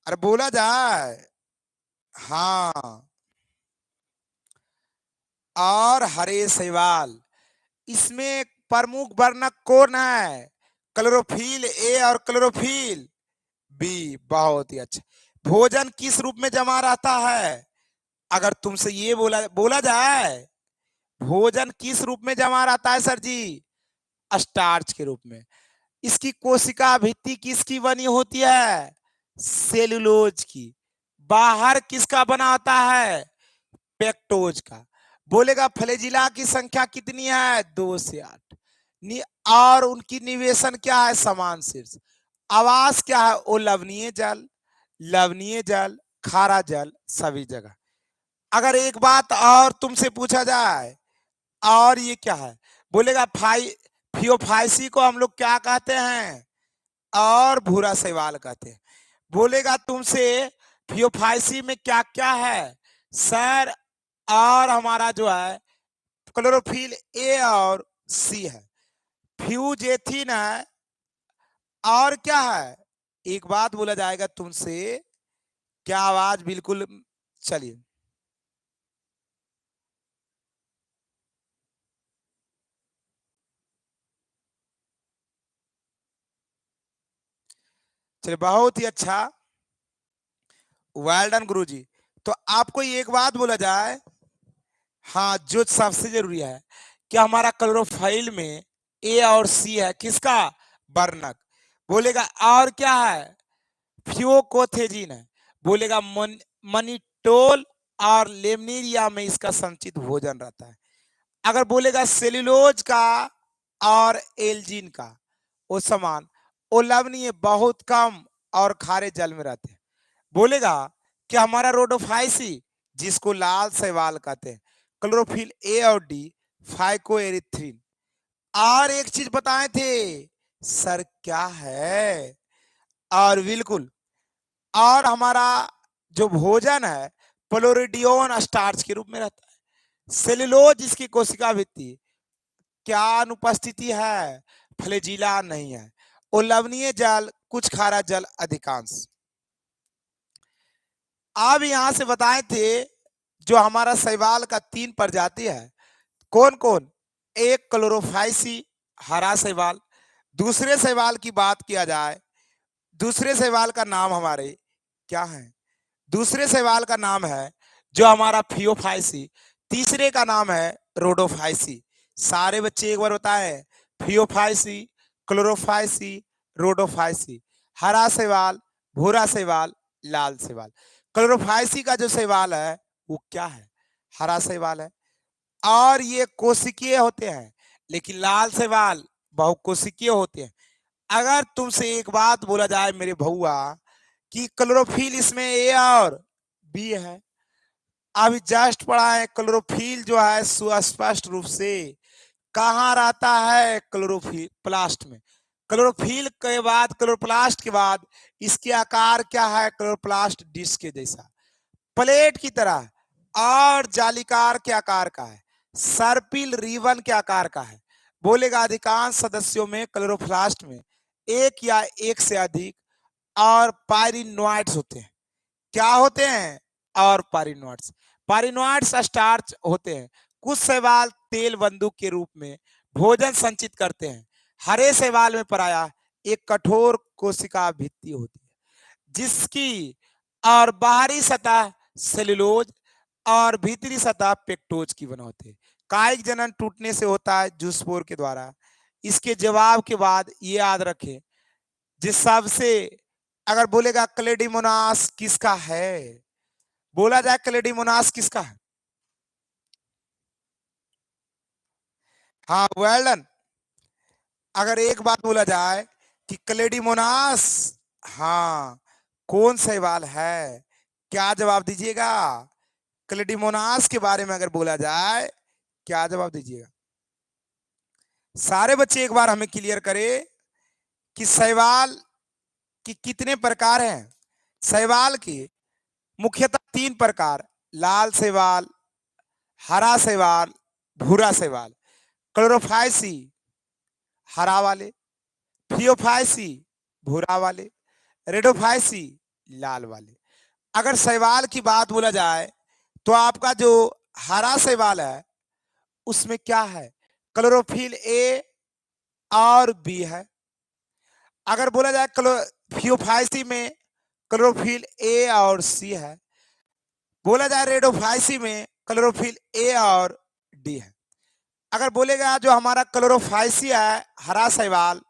अरे बोला जाए। हाँ। और हरे शैवाल, इसमें प्रमुख वर्णक कौन है? क्लोरोफिल ए और क्लोरोफिल बी। बहुत ही अच्छा। भोजन किस रूप में जमा रहता है? अगर तुमसे ये बोला बोला जाए, भोजन किस रूप में जमा रहता है सर जी? स्टार्च के रूप में। इसकी कोशिका भित्ति किसकी बनी होती है? सेलुलोज की। बाहर किसका बना होता है? पेक्टोज का। बोलेगा फ्लैजिला की संख्या कितनी है? 2 से 8। और उनकी निवेशन क्या है? समान शीर्ष। आवास क्या है? वो लवणीय जल, लवणीय जल, खारा जल, सभी जगह। अगर एक बात और तुमसे पूछा जाए, और ये क्या है? बोलेगा फियोफाइसी को हम लोग क्या कहते हैं? और भूरा शैवाल कहते हैं। बोलेगा तुमसे फियोफाइसी में क्या क्या है सर? और हमारा जो है क्लोरोफिल ए और सी है। फ्यूजेथिन है। और क्या है? एक बात बोला जाएगा तुमसे, क्या आवाज बिल्कुल। चलिए, चलिए, बहुत ही अच्छा। वेल डन गुरु जी। तो आपको एक बात बोला जाए, हाँ, जो सबसे जरूरी है कि हमारा क्लोरोफाइल में ए और सी है, किसका? वर्णक। बोलेगा और क्या है? फ्यूकोथेजिन है। बोलेगा मनिटोल और लेमनीरिया में इसका संचित भोजन रहता है। अगर बोलेगा सेल्यूलोज का और एल्जिन का, वो समान, वो लवणीय, बहुत कम और खारे जल में रहते हैं। बोलेगा कि हमारा रोडोफाइसी, जिसको लाल शैवाल कहते हैं, क्लोरोफिल ए और डी, फाइकोएरिथ्रिन। और एक चीज बताए थे सर, क्या है? और बिल्कुल, और हमारा जो भोजन है प्लोरिडियन स्टार्च के रूप में रहता है। सेलुलोज इसकी कोशिका भित्ति, क्या अनुपस्थिति है? फ्लैजिला नहीं है। और लवणीय जल, कुछ खारा जल, अधिकांश। अब यहां से बताए थे जो हमारा शैवाल का 3 प्रजाति है, कौन कौन? एक क्लोरोफाइसी, हरा शैवाल। दूसरे शैवाल की बात किया जाए, दूसरे शैवाल का नाम हमारे क्या है? दूसरे शैवाल का नाम है जो हमारा फियोफाइसी। तीसरे का नाम है रोडोफाइसी। सारे बच्चे एक बार बताएं, फियोफाइसी, क्लोरोफाइसी, रोडोफाइसी। हरा शैवाल, भूरा शैवाल, लाल शैवाल। क्लोरोफाइसी का जो शैवाल है वो क्या है? हरा शैवाल है। और ये कोशिकीय होते हैं, लेकिन लाल शैवाल बहुकोशिकीय होते हैं। अगर तुमसे एक बात बोला जाए मेरे भौआ कि क्लोरोफिल इसमें ए और बी है, अभी जस्ट पढ़ा है क्लोरोफिल जो है सुस्पष्ट रूप से कहाँ रहता है? क्लोरोफिल प्लास्ट में। क्लोरोफिल के बाद, क्लोरोप्लास्ट के बाद इसके आकार क्या है? क्लोरोप्लास्ट डिस्क के जैसा, प्लेट की तरह, और जालीकार के आकार का है, सर्पिल रिबन के आकार का है। बोलेगा अधिकांश सदस्यों में क्लोरोप्लास्ट में एक या एक से अधिक और पायरिनोइड्स होते हैं। क्या होते हैं? और पायरिनोइड्स। पायरिनोइड्स स्टार्च होते हैं। कुछ शैवाल तेल बंदूक के रूप में भोजन संचित करते हैं। हरे शैवाल में प्रायः एक कठोर कोशिका भित्ति होती है, जिसकी और बाहरी सतह सेलुलोज और भीतरी सतह पेक्टोज की बना होती है। कायिक जनन टूटने से होता है जूस्पोर के द्वारा। इसके जवाब के बाद ये याद रखें, जिस सबसे, अगर बोलेगा क्लेडिमोनास किसका है? बोला जाए क्लेडिमोनास किसका है? हाँ, वेल डन। अगर एक बात बोला जाए कि क्लेडिमोनास, हाँ, कौन शैवाल है? क्या जवाब दीजिएगा? क्लेडिमोनास के बारे में अगर बोला जाए, क्या जवाब दीजिएगा? सारे बच्चे एक बार हमें क्लियर करें कि शैवाल की कितने प्रकार हैं। शैवाल की मुख्यतः 3 प्रकार, लाल शैवाल, हरा शैवाल, भूरा शैवाल। क्लोरोफाइसी, हरा वाले, फियोफाइसी, भूरा वाले, रेडोफाइसी, लाल वाले। अगर शैवाल की बात बोला जाए तो आपका जो हरा शैवाल है उसमें क्या है, क्लोरोफिल ए और बी है। अगर बोला जाए फियोफाइसी में क्लोरोफिल ए और सी है। बोला जाए रेडोफाइसी में क्लोरोफिल ए और डी है। अगर बोलेगा जो हमारा क्लोरोफाइसी है हरा शैवाल,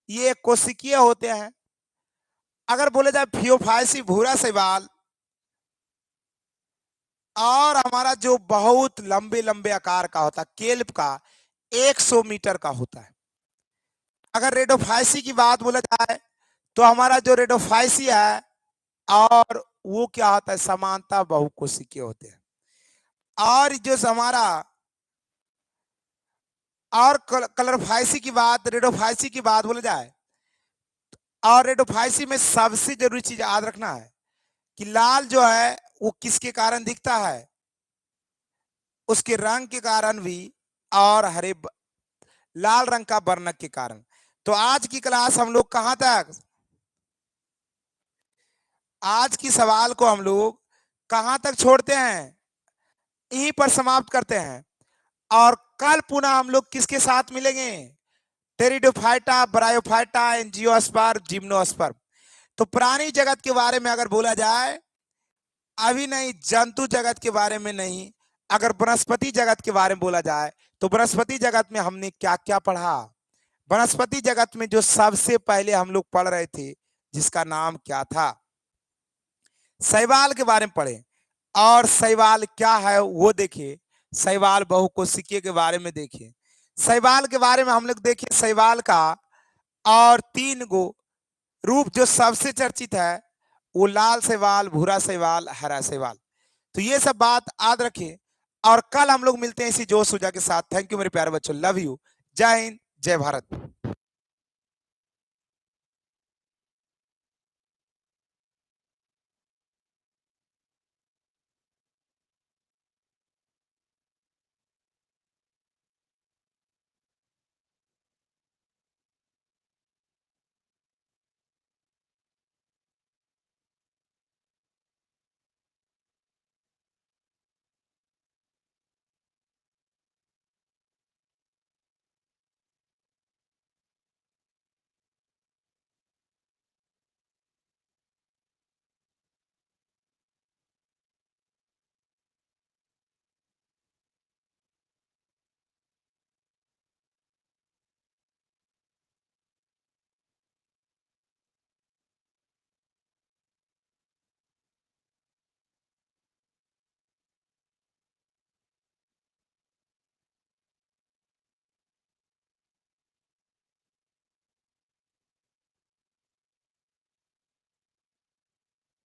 ये कोशिकीय होते हैं। अगर बोले जाए फियोफाइसी भूरा शैवाल, और हमारा जो बहुत लंबे लंबे आकार का होता है, केल्प का 100 मीटर का होता है। अगर रेडोफाइसी की बात बोला जाए तो हमारा जो रेडोफाइसी है और वो क्या होता है, समानता बहुकोशिकीय होते हैं। और जो हमारा और कलरफाइसी की बात, रेडोफाइसी की बात बोला जाए, और रेडोफाइसी में सबसे जरूरी चीज याद रखना है कि लाल जो है वो किसके कारण दिखता है, उसके रंग के कारण भी, और लाल रंग का वर्णक के कारण। तो आज की क्लास हम लोग कहां तक, आज की सवाल को हम लोग कहां तक छोड़ते हैं, यहीं पर समाप्त करते हैं। और कल पुनः हम लोग किसके साथ मिलेंगे, टेरिडोफाइटा, ब्रायोफाइटा, एंजियोस्पर्म, जिम्नोस्पर्म। तो प्राणी जगत के बारे में अगर बोला जाए, अभी नहीं, जंतु जगत के बारे में नहीं, अगर वनस्पति जगत के बारे में बोला जाए तो वनस्पति जगत में हमने क्या क्या पढ़ा। वनस्पति जगत में जो सबसे पहले हम लोग पढ़ रहे थे जिसका नाम क्या था, शैवाल के बारे में पढ़े। और शैवाल क्या है वो देखिए, शैवाल बहुकोशिकीय के बारे में देखिए। शैवाल के बारे में हम लोग देखिए, शैवाल का और 3 गो रूप जो सबसे चर्चित है वो लाल शैवाल, भूरा शैवाल, हरा शैवाल। तो ये सब बात याद रखें। और कल हम लोग मिलते हैं इसी जोश ऊर्जा के साथ। थैंक यू मेरे प्यारे बच्चों, लव यू, जय हिंद, जय भारत।